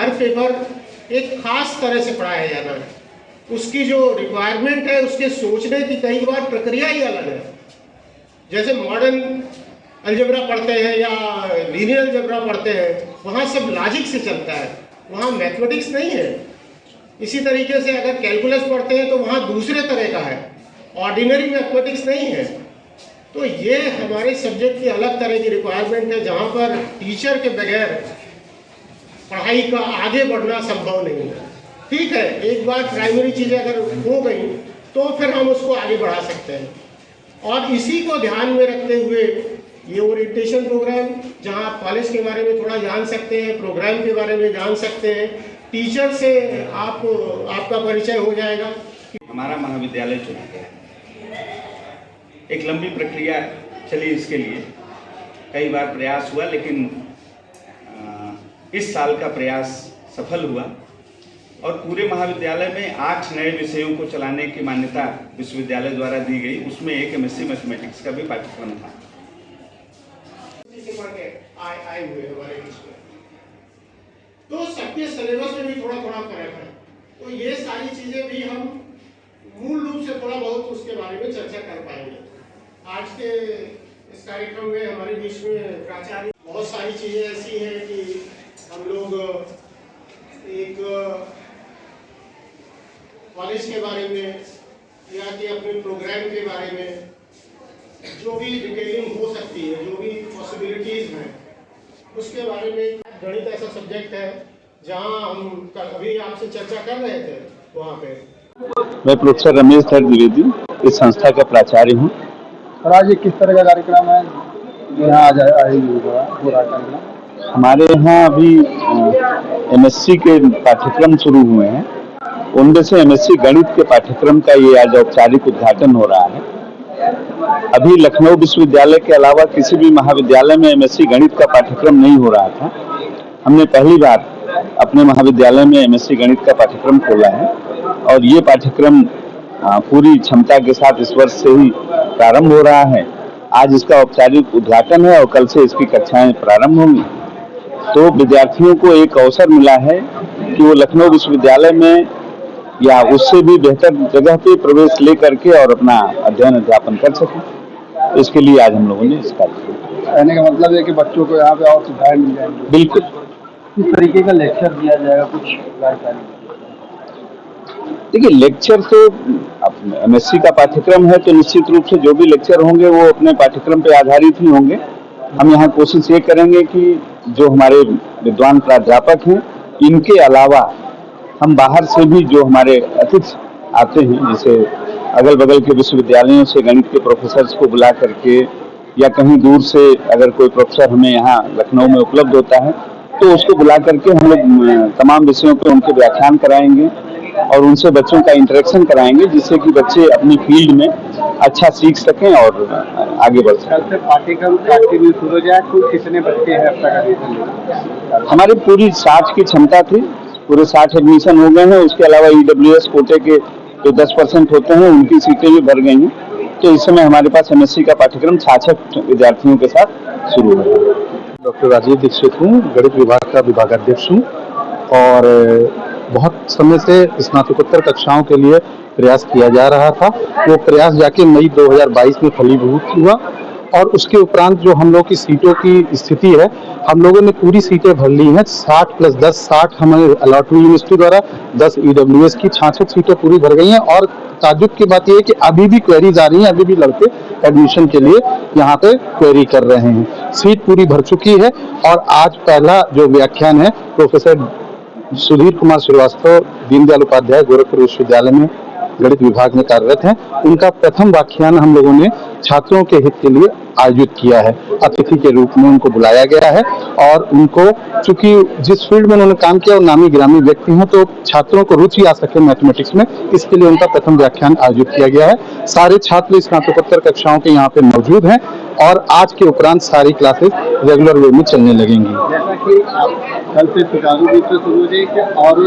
हर paper एक खास तरह से पढ़ाया जाना है। उसकी जो रिक्वायरमेंट है, उसके सोचने की कई बार प्रक्रिया ही अलग है। जैसे मॉडर्न अलजेब्रा पढ़ते हैं या लीनियर अलजेब्रा पढ़ते हैं, वहाँ सब लॉजिक से चलता है, वहाँ मैथमेटिक्स नहीं है। इसी तरीके से अगर कैलकुलस पढ़ते हैं तो वहाँ दूसरे तरह का है, ऑर्डिनरी मैथमेटिक्स नहीं है। तो ये हमारे सब्जेक्ट की अलग तरह की रिक्वायरमेंट है, जहाँ पर टीचर के बगैर पढ़ाई का आगे बढ़ना संभव नहीं है। ठीक है, एक बार प्राइमरी चीज़ें अगर हो गई तो फिर हम उसको आगे बढ़ा सकते हैं। और इसी को ध्यान में रखते हुए ये ओरिएंटेशन प्रोग्राम, जहाँ आप कॉलेज के बारे में थोड़ा जान सकते हैं, प्रोग्राम के बारे में जान सकते हैं, टीचर से आपका परिचय हो जाएगा। हमारा महाविद्यालय चुना गया, एक लंबी प्रक्रिया चली इसके लिए, कई बार प्रयास हुआ, लेकिन इस साल का प्रयास सफल हुआ और पूरे महाविद्यालय में 8 नए विषयों को चलाने की मान्यता विश्वविद्यालय द्वारा दी गई। उसमें एक एमएससी मैथमेटिक्स का भी पाठ्यक्रम था। आए हुए हमारे बीच में, तो सबके सिलेबस में भी थोड़ा थोड़ा फर्क है। तो ये सारी चीजें भी हम मूल रूप से थोड़ा बहुत उसके बारे में चर्चा कर पाएंगे। आज के इस कार्यक्रम में हमारे बीच में प्राचार्य, बहुत सारी चीजें ऐसी हैं कि हम लोग एक कॉलेज के बारे में या कि अपने प्रोग्राम के बारे में जो भी डिटेलिंग हो सकती है, जो भी पॉसिबिलिटीज हैं, उसके बारे में। गणित ऐसा सब्जेक्ट है जहां हम अभी आपसे चर्चा कर रहे थे, वहाँ पे मैं प्रोफेसर रमेश धर द्विवेदी इस संस्था का प्राचार्य हूँ। और आज किस तरह का कार्यक्रम है यहाँ हो रहा है? हमारे यहाँ अभी एमएससी के पाठ्यक्रम शुरू हुए हैं, उनमें से एमएससी गणित के पाठ्यक्रम का ये आज औपचारिक उद्घाटन हो रहा है। अभी लखनऊ विश्वविद्यालय के अलावा किसी भी महाविद्यालय में एमएससी गणित का पाठ्यक्रम नहीं हो रहा था। हमने पहली बार अपने महाविद्यालय में एमएससी गणित का पाठ्यक्रम खोला है और ये पाठ्यक्रम पूरी क्षमता के साथ इस वर्ष से ही प्रारंभ हो रहा है। आज इसका औपचारिक उद्घाटन है और कल से इसकी कक्षाएं प्रारंभ होंगी। तो विद्यार्थियों को एक अवसर मिला है कि वो लखनऊ विश्वविद्यालय में या उससे भी बेहतर जगह पे प्रवेश ले करके और अपना अध्ययन अध्यापन कर सकें। इसके लिए आज हम लोगों ने इस कार्यक्रम कहने का मतलब है कि बच्चों को यहाँ पे और सुविधाएं मिल जाएंगी। बिल्कुल। किस तरीके का लेक्चर दिया जाएगा, कुछ जानकारी? देखिए, लेक्चर तो एमएससी का पाठ्यक्रम है तो निश्चित रूप से जो भी लेक्चर होंगे वो अपने पाठ्यक्रम पे आधारित ही होंगे। हम यहाँ कोशिश ये करेंगे कि जो हमारे विद्वान प्राध्यापक हैं, इनके अलावा हम बाहर से भी जो हमारे अतिथि आते हैं, जैसे अगल बगल के विश्वविद्यालयों से गणित के प्रोफेसर्स को बुला करके या कहीं दूर से अगर कोई प्रोफेसर हमें यहाँ लखनऊ में उपलब्ध होता है तो उसको बुला करके हम लोग तमाम विषयों पे उनके व्याख्यान कराएंगे और उनसे बच्चों का इंटरेक्शन कराएंगे, जिससे कि बच्चे अपनी फील्ड में अच्छा सीख सकें और आगे बढ़ सकें। पाठ्यक्रम शुरू हो जाए, कुल कितने बच्चे हैं अब तक? हमारी पूरी 60 की क्षमता थी, पूरे 60 एडमिशन हो गए हैं। उसके अलावा ईडब्ल्यूएस कोटे के जो 10% होते हैं उनकी सीटें भी भर गई हैं। तो इस समय हमारे पास एमएससी का पाठ्यक्रम 66 विद्यार्थियों के साथ शुरू हो रहा है। डॉक्टर राजीव दीक्षित हूँ, गणित विभाग का विभागाध्यक्ष हूँ और बहुत समय से स्नातकोत्तर कक्षाओं के लिए प्रयास किया जा रहा था। वो प्रयास जाके मई 2022 में फलीभूत हुआ और उसके उपरांत जो हम लोग की सीटों की स्थिति है, हम लोगों ने पूरी सीटें भर ली हैं। 60 + 10 60 हमें अलॉट हुई यूनिवर्सिटी द्वारा, 10 ईडब्ल्यूएस की 66 सीटें पूरी भर गई हैं। और ताज्जुब की बात यह है कि अभी भी क्वेरीज आ रही हैं, अभी भी लड़के एडमिशन के लिए यहाँ पे क्वेरी कर रहे हैं। सीट पूरी भर चुकी है और आज पहला जो व्याख्यान है प्रोफेसर सुधीर कुमार श्रीवास्तव, दीनदयाल उपाध्याय गोरखपुर विश्वविद्यालय में गणित विभाग में कार्यरत हैं, उनका प्रथम व्याख्यान हम लोगों ने छात्रों के हित के लिए आयोजित किया है। अतिथि के रूप में उनको बुलाया गया है और उनको, चूंकि जिस फील्ड में उन्होंने काम किया वो नामी गिरामी व्यक्ति हैं, तो छात्रों को रुचि आ सके मैथमेटिक्स में, इसके लिए उनका प्रथम व्याख्यान आयोजित किया गया है। सारे छात्र स्नातकोत्तर कक्षाओं के यहाँ पे मौजूद हैं और आज के उपरांत सारी क्लासेस रेगुलर वे में चलने लगेंगी। जैसा कि कल से सुचारू रूप से शुरू हो जाए और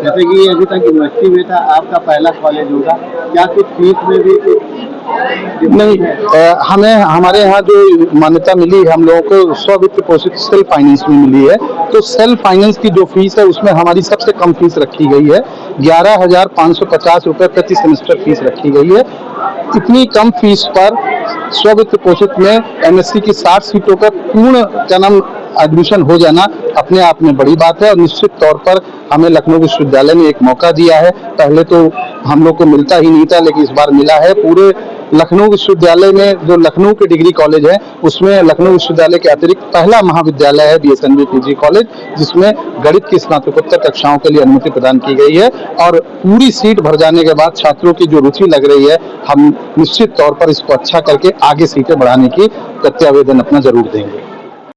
जैसे कि अभी तक यूनिवर्सिटी में था, आपका पहला कॉलेज होगा, क्या कुछ फीस में भी नहीं? हमें हमारे यहाँ जो मान्यता मिली है, हम लोगों को स्ववित्त पोषित सेल्फ फाइनेंस में मिली है, तो सेल्फ फाइनेंस की जो फीस है उसमें हमारी सबसे कम फीस रखी गई है, 11,550 रुपए प्रति सेमेस्टर फीस रखी गई है। इतनी कम फीस पर स्ववित्त पोषित में एमएससी की 60 सीटों पर पूर्ण एडमिशन हो जाना अपने आप में बड़ी बात है और निश्चित तौर पर हमें लखनऊ विश्वविद्यालय ने एक मौका दिया है। पहले तो हम लोग को मिलता ही नहीं था, लेकिन इस बार मिला है। पूरे लखनऊ विश्वविद्यालय में जो लखनऊ के डिग्री कॉलेज है उसमें लखनऊ विश्वविद्यालय के अतिरिक्त पहला महाविद्यालय है बीएसएनवी पीजी कॉलेज, जिसमें गणित की स्नातकोत्तर कक्षाओं के लिए अनुमति प्रदान की गई है। और पूरी सीट भर जाने के बाद छात्रों की जो रुचि लग रही है, हम निश्चित तौर पर इसको अच्छा करके आगे सीटें बढ़ाने की प्रत्यावेदन अपना जरूर देंगे।